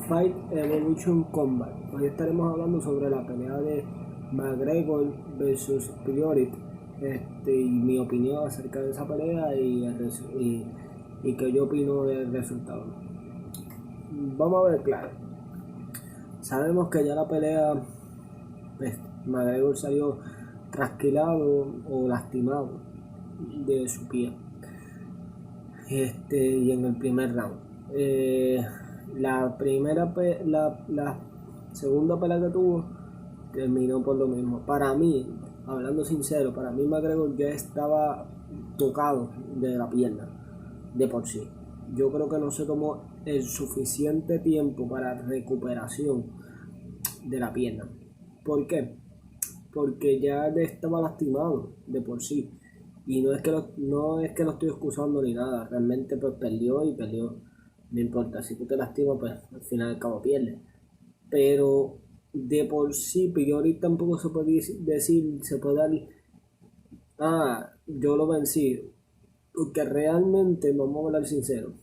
Fight Evolution Combat. Hoy estaremos hablando sobre la pelea de McGregor versus Priori, y mi opinión acerca de esa pelea y que yo opino del resultado. Vamos a ver claro. Sabemos que ya la pelea, McGregor salió trasquilado o lastimado de su pie. Y en el primer round. La segunda pelea que tuvo terminó por lo mismo. Para mí, hablando sincero, para mí McGregor ya estaba tocado de la pierna de por sí. Yo creo que no se tomó el suficiente tiempo para recuperación de la pierna. ¿Por qué? Porque ya estaba lastimado de por sí. Y no es que lo estoy excusando ni nada. Realmente pues perdió. No importa, si tú te lastimas, pues al final del cabo pierdes. Pero de por sí, Priori tampoco se puede decir, se puede dar, yo lo vencí. Porque realmente, vamos a hablar sincero,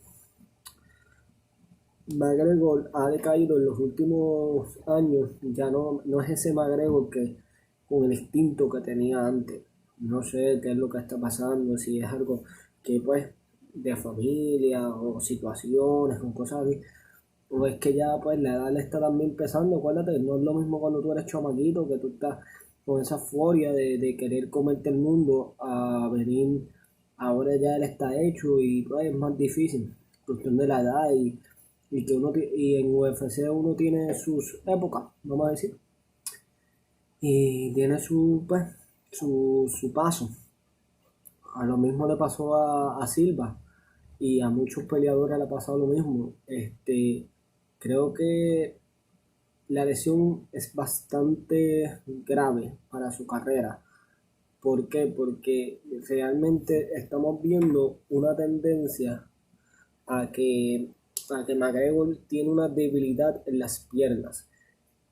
McGregor ha decaído en los últimos años. Ya no es ese McGregor que con el instinto que tenía antes. No sé qué es lo que está pasando, si es algo que pues de familia o situaciones o cosas así, o es que ya pues la edad le está también empezando. Acuérdate, no es lo mismo cuando tú eres chamaquito, que tú estás con esa euforia de querer comerte el mundo, a venir, ahora ya él está hecho y pues es más difícil, cuestión de la edad y que y en UFC uno tiene sus épocas, vamos a decir, y tiene su paso. A lo mismo le pasó a Silva y a muchos peleadores le ha pasado lo mismo. Creo que la lesión es bastante grave para su carrera. ¿Por qué? Porque realmente estamos viendo una tendencia a que McGregor tiene una debilidad en las piernas.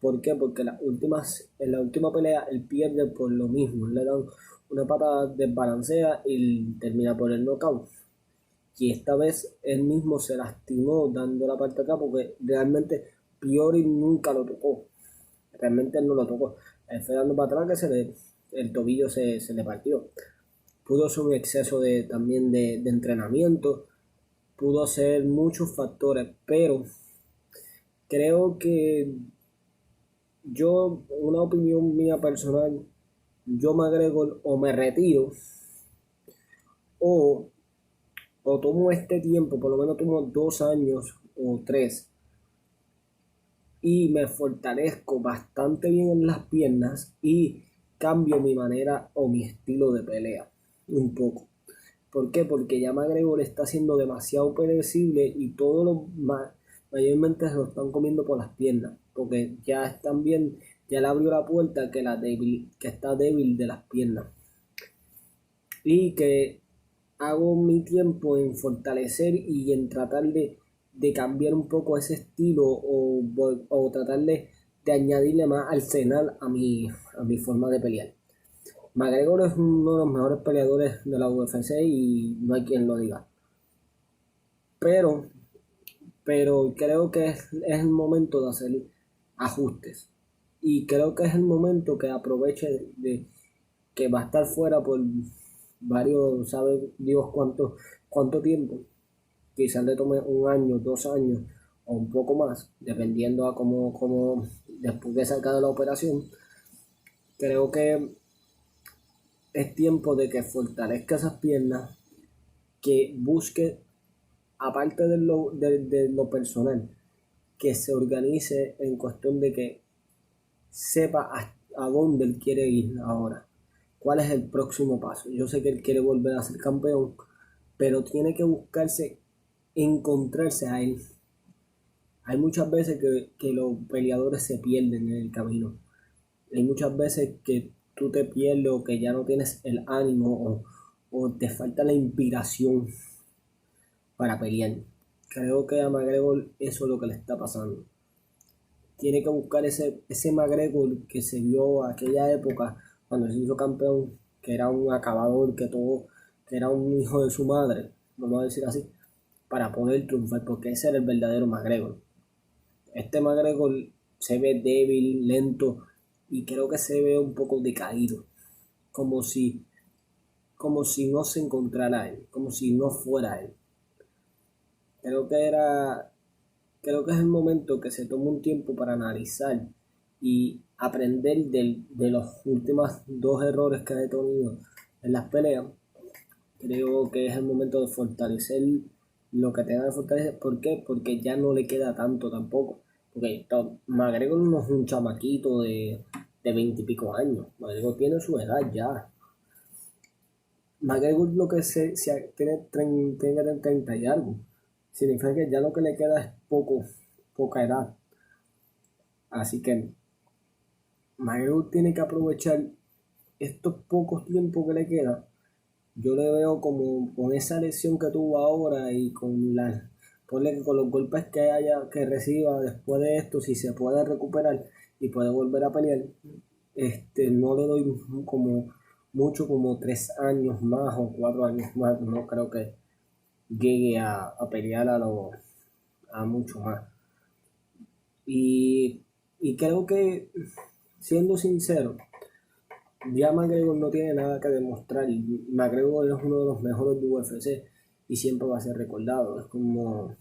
¿Por qué? Porque en la última pelea él pierde por lo mismo. Le dan una patada desbalancea y termina por el knockout. Y esta vez él mismo se lastimó dando la parte acá, porque realmente Priori nunca lo tocó. Realmente él no lo tocó. Él fue dando para atrás que el tobillo se le partió. Pudo ser un exceso también de entrenamiento. Pudo ser muchos factores, pero creo que una opinión mía personal, yo me agrego o me retiro o tomo este tiempo, por lo menos tomo 2 años o 3, y me fortalezco bastante bien en las piernas y cambio mi manera o mi estilo de pelea un poco. ¿Por qué? Porque ya McGregor está siendo demasiado predecible y todos mayormente se lo están comiendo por las piernas, porque ya están bien, ya le abrió la puerta que está débil de las piernas, y que hago mi tiempo en fortalecer y en tratar de cambiar un poco ese estilo o tratar de añadirle más arsenal a mi forma de pelear. McGregor es uno de los mejores peleadores de la UFC y no hay quien lo diga. Pero creo que es el momento de hacer ajustes. Y creo que es el momento que aproveche de que va a estar fuera por varios, ¿sabe Dios cuánto tiempo? Quizás le tome 1 año, 2 años o un poco más, dependiendo a cómo después de salga de la operación. Creo que es tiempo de que fortalezca esas piernas, que busque, aparte de lo personal, que se organice en cuestión de que sepa a dónde él quiere ir ahora. ¿Cuál es el próximo paso? Yo sé que él quiere volver a ser campeón, pero tiene que encontrarse a él. Hay muchas veces que los peleadores se pierden en el camino. Hay muchas veces que tú te pierdes o que ya no tienes el ánimo o te falta la inspiración para pelear. Creo que a McGregor eso es lo que le está pasando. Tiene que buscar ese McGregor que se vio aquella época cuando se hizo campeón, que era un acabador, que era un hijo de su madre, vamos a decir así, para poder triunfar, porque ese era el verdadero McGregor. Este McGregor se ve débil, lento y creo que se ve un poco decaído, como si, como si no se encontrara él, como si no fuera él. Creo que era, creo que es el momento que se toma un tiempo para analizar y aprender de los últimos dos errores que ha tenido en las peleas. Creo que es el momento de fortalecer lo que tenga de fortalecer. ¿Por qué? Porque ya no le queda tanto tampoco. Porque McGregor no es un chamaquito de 20 y pico años. McGregor tiene su edad ya. McGregor lo que tiene 30 y algo. Significa que ya lo que le queda es poca edad. Así que McGregor tiene que aprovechar estos pocos tiempos que le queda. Yo le veo como con esa lesión que tuvo ahora y con ponle que con los golpes que reciba después de esto, si se puede recuperar y puede volver a pelear, no le doy como mucho, como 3 años más o 4 años más. No creo que llegue a pelear a mucho más. Y creo que, siendo sincero, ya McGregor no tiene nada que demostrar. McGregor es uno de los mejores de UFC y siempre va a ser recordado. Es como,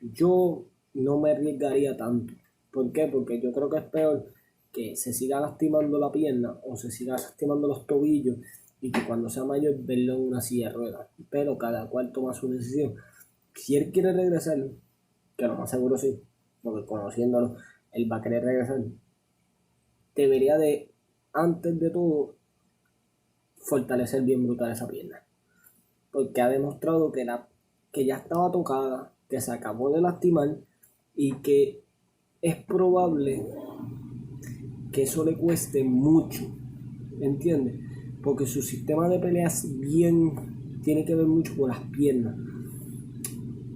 yo no me arriesgaría tanto. ¿Por qué? Porque yo creo que es peor que se siga lastimando la pierna o se siga lastimando los tobillos y que cuando sea mayor verlo en una silla de ruedas. Pero cada cual toma su decisión. Si él quiere regresar, que lo más seguro sí, porque conociéndolo, él va a querer regresar, debería de, antes de todo, fortalecer bien brutal esa pierna. Porque ha demostrado que ya estaba tocada, que se acabó de lastimar y que es probable que eso le cueste mucho, ¿entiendes? Porque su sistema de peleas tiene que ver mucho con las piernas.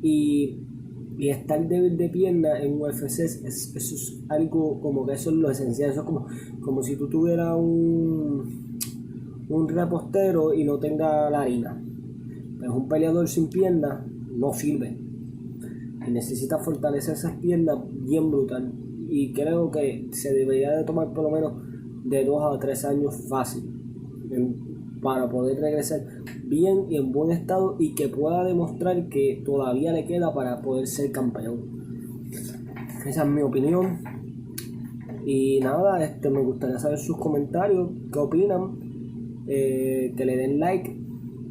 Y estar débil de pierna en UFC eso es algo como que eso es lo esencial. Eso es como si tú tuvieras un repostero y no tenga la harina. Pues un peleador sin piernas no sirve. Y necesita fortalecer esas piernas bien brutal. Y creo que se debería de tomar por lo menos de 2 a 3 años fácil para poder regresar bien y en buen estado y que pueda demostrar que todavía le queda para poder ser campeón. Esa es mi opinión. Y nada, me gustaría saber sus comentarios, qué opinan, que le den like,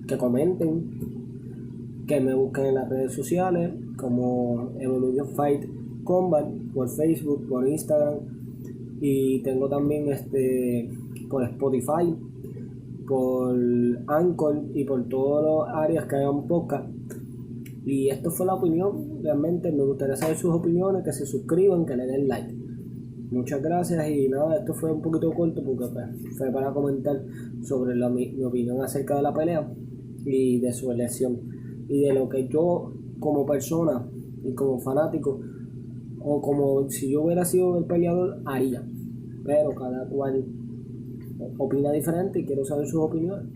que comenten, que me busquen en las redes sociales como Evolution Fight Combat por Facebook, por Instagram, y tengo también por Spotify, por Anchor y por todas las áreas que hagan podcast. Y esto fue la opinión. Realmente me gustaría saber sus opiniones, que se suscriban, que le den like. Muchas gracias. Y nada, esto fue un poquito corto porque fue para comentar sobre mi opinión acerca de la pelea y de su elección y de lo que yo como persona y como fanático o como si yo hubiera sido el peleador haría. Pero cada cual opina diferente y quiero saber sus opiniones.